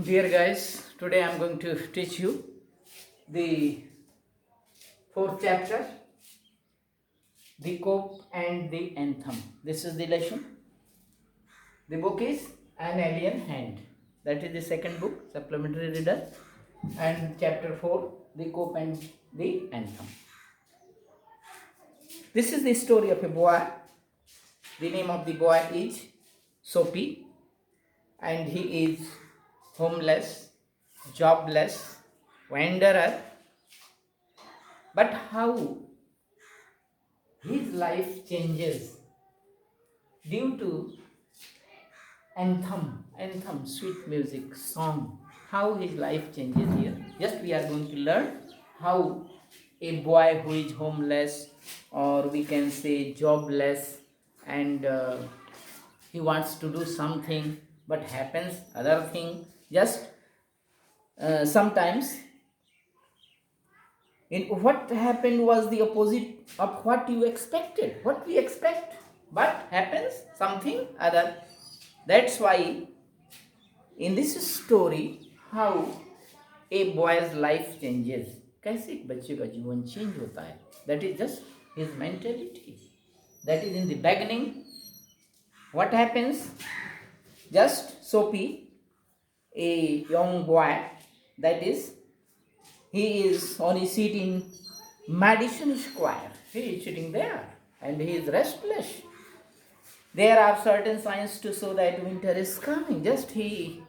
Dear guys, today I am going to teach you the fourth chapter, the cope and the anthem. This is the lesson. The book is An Alien Hand. That is the second book, supplementary reader, and chapter 4, the cope and the anthem. This is the story of a boy. The name of the boy is Soapy, and he is homeless, jobless, wanderer. But how his life changes due to anthem, sweet music, song. How his life changes here. Just we are going to learn how a boy who is homeless, or we can say jobless, and he wants to do something but happens other thing. Just sometimes what happened was the opposite of what you expected, what we expect, but happens something other. That's why in this story how a boy's life changes, कैसे एक बच्चे का जीवन change होता है, that is just his mentality. That is in the beginning. What happens? Just Soapy, a young boy, that is, he is on his seat in Madison Square. He is sitting there and he is restless. There are certain signs to show that winter is coming. Just he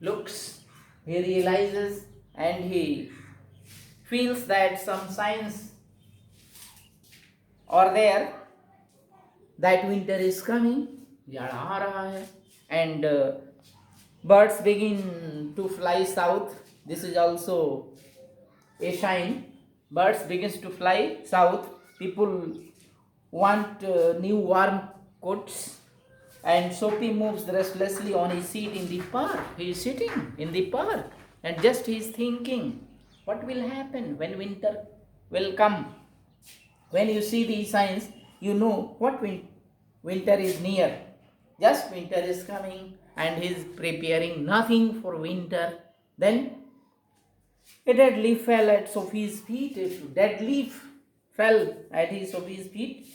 looks, he realizes, and he feels that some signs are there that winter is coming. जाड़ा आ रहा है, and birds begin to fly south. This is also a sign. Birds begins to fly south. People want new warm coats, and Soapy moves restlessly on his seat in the park. He is sitting in the park, and just he is thinking, what will happen when winter will come? When you see these signs, you know what winter is near. Just winter is coming, and he is preparing nothing for winter. Then a dead leaf fell at Soapy's feet. A dead leaf fell at Soapy's feet.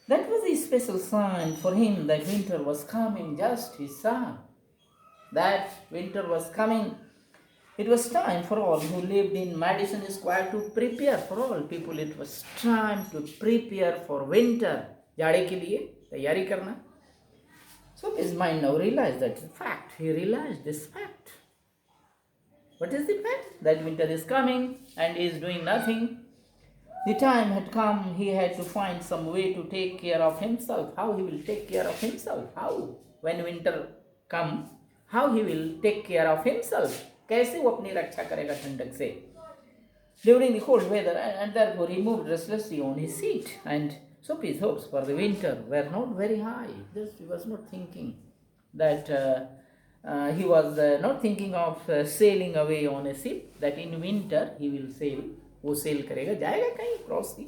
That was a special sign for him that winter was coming. Just he saw that winter was coming. It was time for all who lived in Madison Square to prepare. For all people, it was time to prepare for winter. जाड़े के लिए तैयारी करना. So his mind now realized that fact. He realized this fact. What is the fact? That winter is coming and he is doing nothing. The time had come, he had to find some way to take care of himself. How he will take care of himself? How? When winter come, how he will take care of himself? कैसे वो अपनी रक्षा करेगा ठंडक से? During the cold weather, and therefore he moved restlessly on his seat. And Soapy's hopes for the winter were not very high. He was not thinking that he was not thinking of sailing away on a ship, that in winter he will sail. वो sail करेगा, जाएगा कहीं cross sea.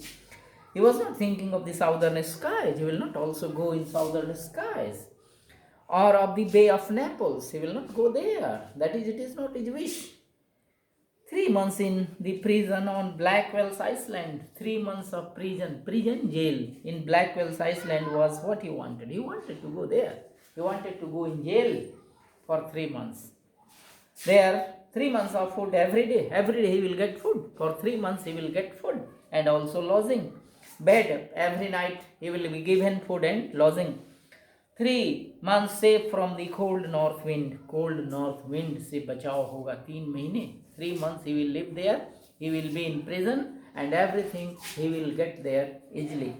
He was not thinking of the southern skies. He will not also go in southern skies, or of the Bay of Naples. He will not go there. That is, it is not his wish. 3 months in the prison on Blackwell's Island. 3 months of prison, jail in Blackwell's Island was what he wanted. He wanted to go there. He wanted to go in jail for 3 months. There, 3 months of food every day. Every day he will get food. For 3 months he will get food and also lodging. Bed, every night he will be given food and lodging. 3 months safe from the cold north wind. Cold north wind से बचाव होगा 3 महीने. 3 months he will live there. He will be in prison, and everything he will get there easily.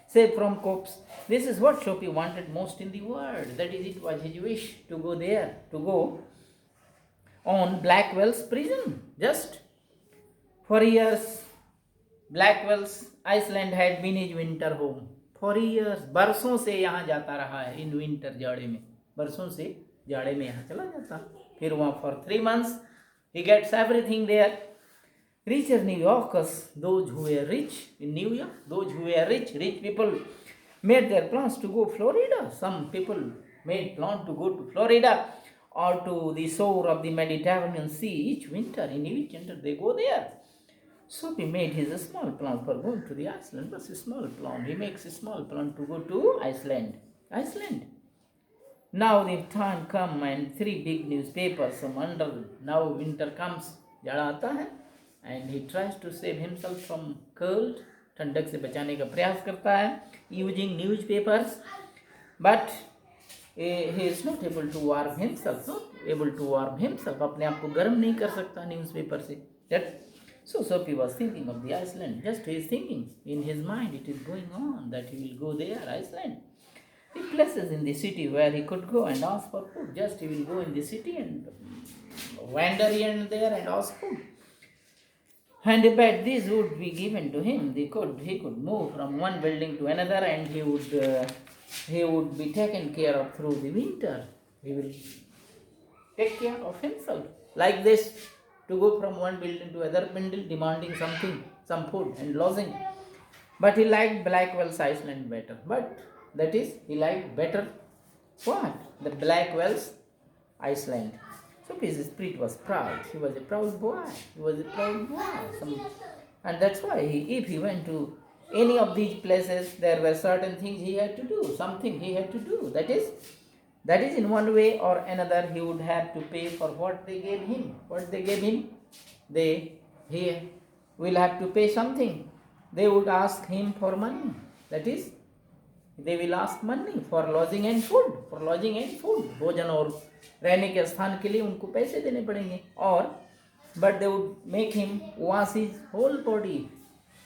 Safe from copes. This is what Soapy wanted most in the world. That is, it was his wish to go there, to go on Blackwell's prison. Just for years, Blackwell's Island had been his winter home. For years, बरसों से यहाँ जाता रहा है in winter, जाड़े में. बरसों से जाड़े में यहाँ चला जाता. फिर वहाँ for 3 months he gets everything there. Richer New Yorkers, those who were rich in New York, those who were rich people made their plans to go Florida. Some people made plan to go to Florida, or to the shore of the Mediterranean Sea each winter. In each winter they go there. So he made his small plan for going to the Iceland. What's a small plan? He makes a small plan to go to Iceland. Iceland. Now the time come and 3 big newspapers from under. Now winter comes. जाड़ा आता है. And he tries to save himself from cold. ठंडक से बचाने का प्रयास करता है. Using newspapers. But he is not able to warm himself. Not able to warm himself. अपने आप को गर्म नहीं कर सकता newspaper से. That so Sophie was thinking of the Iceland. Just he is thinking in his mind. It is going on that he will go there, Iceland. The places in the city where he could go and ask for food. Just he will go in the city and wander here and there and ask food. And but this would be given to him. He could move from one building to another, and he would be taken care of through the winter. He will take care of himself like this, to go from one building to other building, demanding something, some food and lodging. But he liked Blackwell's Iceland better. But that is, he liked better what? The Blackwell's Iceland. So his spirit was proud. He was a proud boy. And that's why if he went to any of these places, there were certain things he had to do. Something he had to do. That is in one way or another he would have to pay for what they gave him. He will have to pay something. They would ask him for money. That is, they will ask money for lodging and food. भोजन और रहने के स्थान के लिए उनको पैसे देने पड़ेंगे. और but they would make him wash his whole body.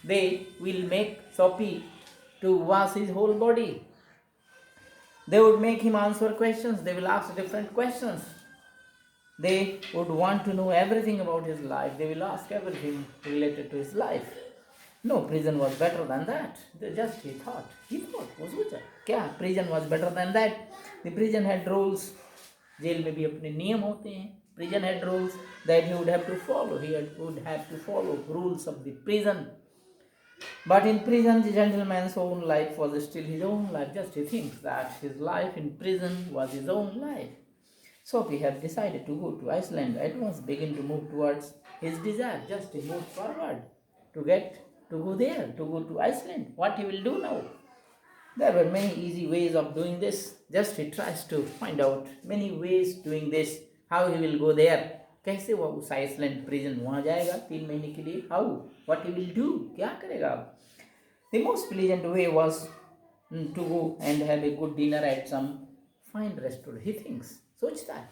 They will make Sophie to wash his whole body. They would make him answer questions. They will ask different questions. They would want to know everything about his life. They will ask everything related to his life. No, prison was better than that. He thought, वो सोचा, क्या prison was better than that? The prison had rules. Jail में भी अपने नियम होते हैं. Prison had rules that he would have to follow. Would have to follow rules of the prison. But in prison, the gentleman's own life was still his own life. Just he thinks that his life in prison was his own life. So he had decided to go to Iceland. At once begin to move towards his desire. Just he moved forward to go there, to go to Iceland. What he will do now? There were many easy ways of doing this. Just he tries to find out many ways doing this. How he will go there? कैसे वो उस Iceland prison वहाँ जाएगा 3 महीने के लिए? How? What he will do? क्या करेगा? The most pleasant way was to go and have a good dinner at some fine restaurant. He thinks, सोचता है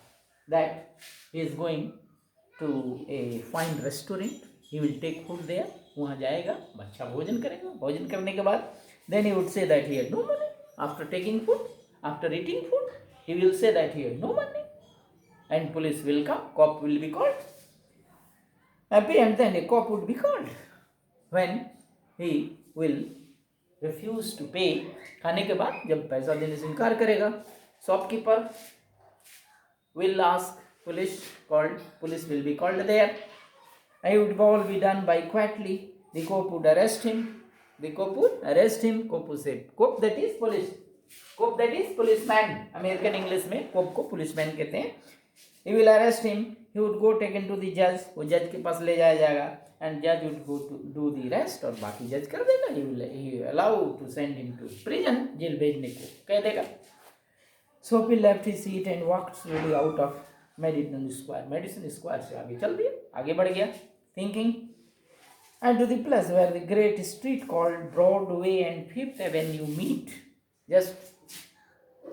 that he is going to a fine restaurant. He will take food there. वहाँ जाएगा, अच्छा भोजन करेगा. भोजन करने के बाद then he would say that he had no money. After taking food, after eating food, he will say that he had no money. And police will come, cop will be called. And then a cop would be called when he will refuse to pay. खाने के बाद जब पैसा देने से इनकार करेगा, shopkeeper will ask police will be called there. And it would all be done by quietly. The cop would arrest him. Cop would say, cop that is police. Cop that is policeman. American English में cop को policeman कहते हैं. He will arrest him. He would go taken to the judge. वो जज के पास ले जाया जाएगा. And judge would go to do the rest. और बाकी जज कर देगा. He will allow to send him to prison. Jail भेजने को कह देगा. Sophie left his seat and walked slowly out of Madison Square. Madison Square से आगे चल दिया. आगे बढ़ गया. Thinking. And to the place where the great street called Broadway and Fifth Avenue meet. Just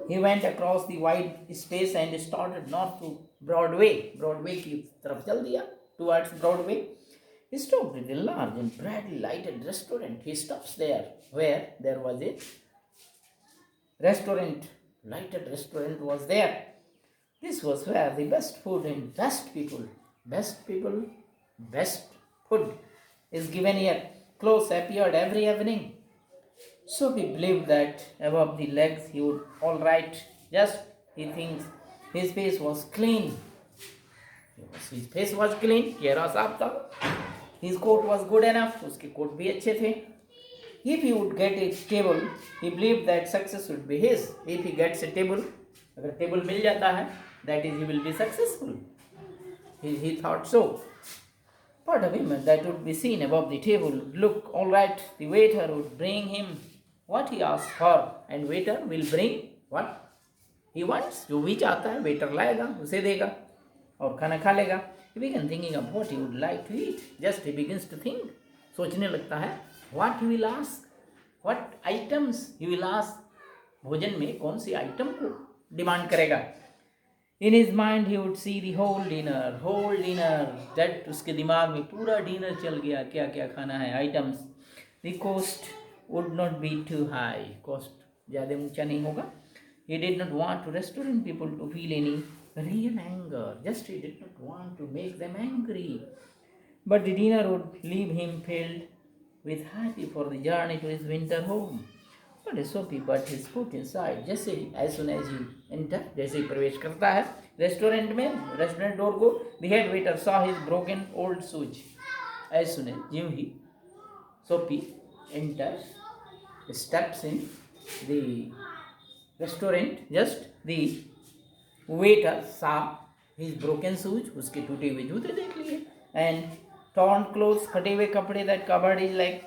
he went across the wide space and started north to Broadway. Broadway की तरफ चल दिया, towards Broadway. He stopped at a large and brightly lighted restaurant. He stops there, where there was a restaurant. Lighted restaurant was there. This was where the best food and best food is given here. Clothes appeared every evening. So he believed that above the legs he would all right. Just he thinks his face was clean. चेहरा साफ था. His coat was good enough. उसके coat भी अच्छे थे. If he would get a table, he believed that success would be his. If he gets a table, अगर table मिल जाता है that is, he will be successful. He thought so. But a woman that would be seen above the table would look all right. The waiter would bring him what he asked for, and waiter will bring what he wants. जो भी चाहता है waiter लाएगा, उसे देगा और खाना खा लेगा. He began thinking of what he would like to eat. Just he begins to think. सोचने लगता है what he will ask, what items he will ask. भोजन में कौन सी आइटम को डिमांड करेगा. In his mind he would see the whole dinner. That उसके दिमाग में पूरा डिनर चल गया, क्या क्या खाना है, items. The cost would not be too high. Cost ज़्यादा ऊंचा नहीं होगा. He did not want to restaurant people to feel any real anger. Just he did not want to make them angry. But the dinner would leave him filled with happy for the journey to his winter home. But Sophie put his foot inside. जैसे as soon as he enter, जैसे ही प्रवेश करता है restaurant में, restaurant door को, the head waiter saw his broken old shoes. As soon as ज्यों ही Sophie enters, steps in the restaurant, just the waiter saw his broken shoes, उसके टूटे हुए जूते देख लिए, and torn clothes, फटे हुए कपड़े, that covered his leg.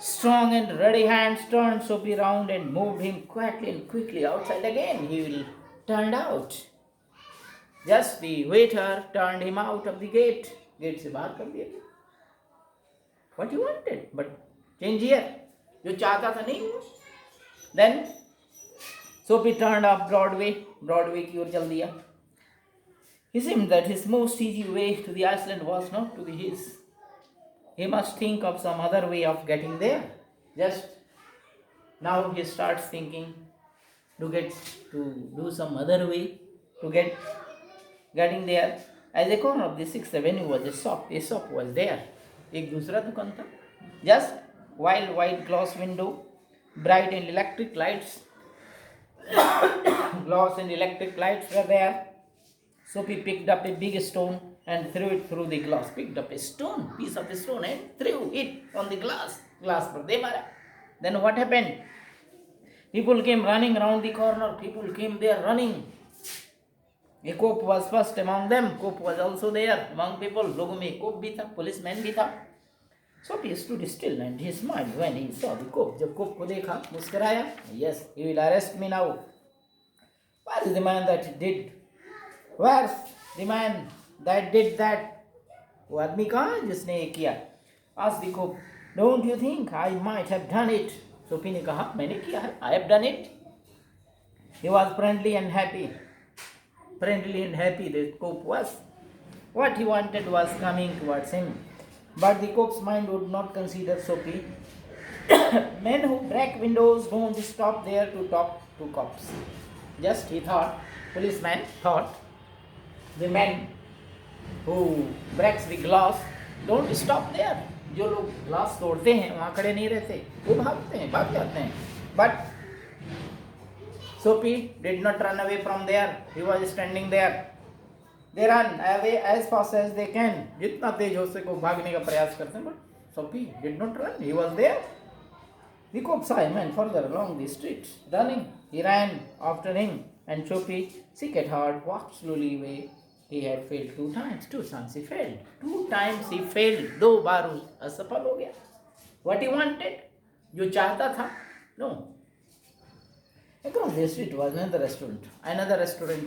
Strong and ready hands turned Sophie round and moved him quickly outside again. He will turned out. Just the waiter turned him out of the gate. Gate से बाहर कर दिया. What you wanted, but change here. जो चाहता था नहीं हुआ. Then Sophie turned up Broadway की ओर चल दिया. He seemed that his most easy way to the Iceland was not to be his. He must think of some other way of getting there. Just now he starts thinking to do some other way to getting there. At the corner of the 6th Avenue was a shop. A shop was there. एक दूसरा दुकान था. Just wild white glass window, bright and electric lights. Glass and electric lights were there. Sophie picked up a big stone and threw it through the glass. Picked up a piece of stone and threw it on the glass. Glass पर दे मारा. Then what happened? People came running around the corner. People came there running. A cop was first among them. Cop was also there among people. लोगों में cop भी था, policeman भी था. Sophie stood still and he smiled when he saw the cop. जब cop को देखा, मुस्कुराया. Yes, he will arrest me now. Where is the man that did? Where's the man that did that? वो आदमी कहाँ है जिसने ये किया? Asked the cop. Don't you think I might have done it? Sophie ने कहा, मैंने किया है. I have done it. He was friendly and happy. The cop was. What he wanted was coming towards him. But the cop's mind would not consider Sophie. Men who break windows don't stop there to talk to cops. Just he thought, policeman thought, the men who breaks the glass don't stop there. जो लोग glass तोड़ते हैं वहाँ खड़े नहीं रहते, वो भाग जाते हैं. But Sophie did not run away from there. He was standing there. They run away as fast as they can. जितना तेज हो सके भागने का प्रयास करते हैं. But Sophie did not run. He was there. The cop saw a man further along the street running. He ran after him, and Sophie, sick at heart, walked slowly away. He had failed 2 times. 2 times he failed. 2 times he failed. 2 बार असफल हो गया. What he wanted, जो चाहता था, no. Across the street was another restaurant. Another restaurant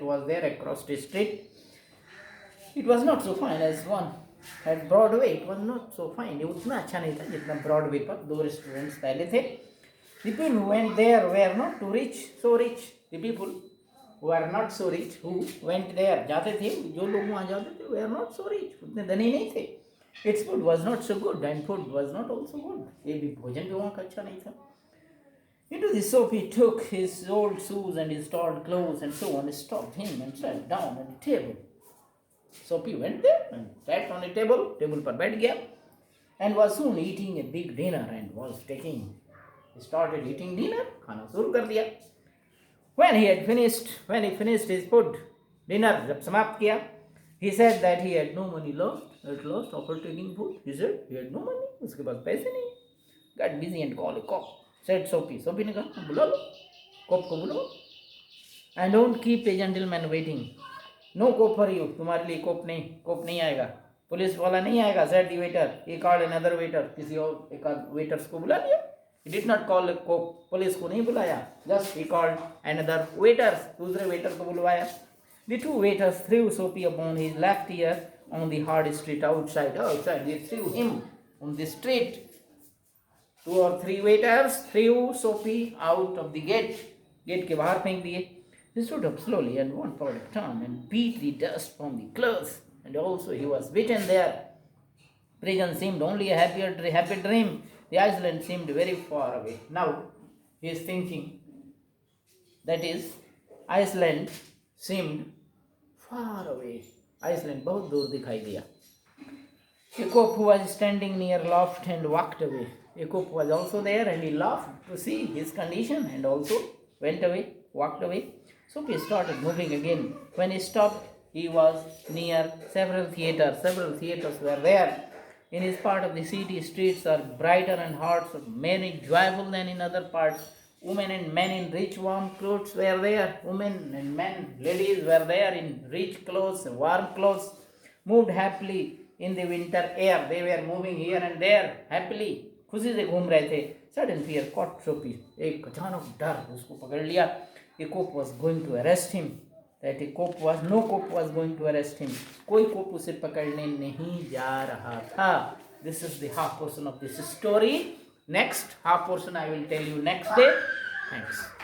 was there across the street. It was not so fine as one at Broadway. It was not so fine. ये उतना अच्छा नहीं था जितना Broadway पर 2 restaurants पहले थे. The people who went there were not too rich, so rich. The people who are not so rich, who went there, जाते थे, जो लोग वहाँ जाते थे, were not so rich, उतने धनी नहीं थे. Its food was not so good, and food was not also good. ये भी भोजन भी वहाँ का अच्छा नहीं था. Into the shop he took his old shoes and his torn clothes and so on, stopped him and sat down at the table. Sophie went there and sat on a table पर बैठ गया, and was soon eating a big dinner and started eating dinner, खाना शुरू कर दिया. When he finished his food, dinner जब समाप्त किया, he said that he had no money left after taking food. He said he had no money, उसके पास पैसे नहीं. Got busy and called a cop. Said Sophie. Sophie ने कहा बुला लो, cop को बुलाओ. And don't keep a gentleman waiting. No cop for you. तुम्हारे लिए कोप नहीं आएगा. पुलिस वाला नहीं आएगा. Said the waiter. He called another waiter. किसी और एक वेटर्स को बुला लिया. He did not call cop. Police को नहीं बुलाया. Just he called another waiters. दूसरे वेटर को बुलवाया. The two waiters threw Soapy upon his left ear on the hard street outside. They threw him on the street. 2 or 3 waiters threw Soapy out of the gate. Gate के बाहर फेंक दिए. He stood up slowly and one product turned and beat the dust from the clothes. And also he was beaten there. Prison seemed only a happy dream. The island seemed very far away. Now he is thinking, that is, Iceland seemed far away. Iceland बहुत दूर दिखाई दिया. A cook who was standing near laughed and walked away. A cook was also there and he laughed to see his condition and also went away, walked away. Soapy started moving again. When he stopped, he was near several theatres. Several theatres were there. In his part of the city, streets are brighter and hearts of many joyful than in other parts. Women and men in rich warm clothes were there. Women and men, ladies were there in rich clothes, warm clothes, moved happily in the winter air. They were moving here and there happily. खुशी से घूम रहे थे. Sudden fear caught Soapy. एक अचानक डर उसको पकड़ लिया. A cook was going to arrest him. No cook was going to arrest him. कोई कोप उसे पकड़ने नहीं जा रहा था. This is the half portion of this story. Next half portion I will tell you next day. Thanks.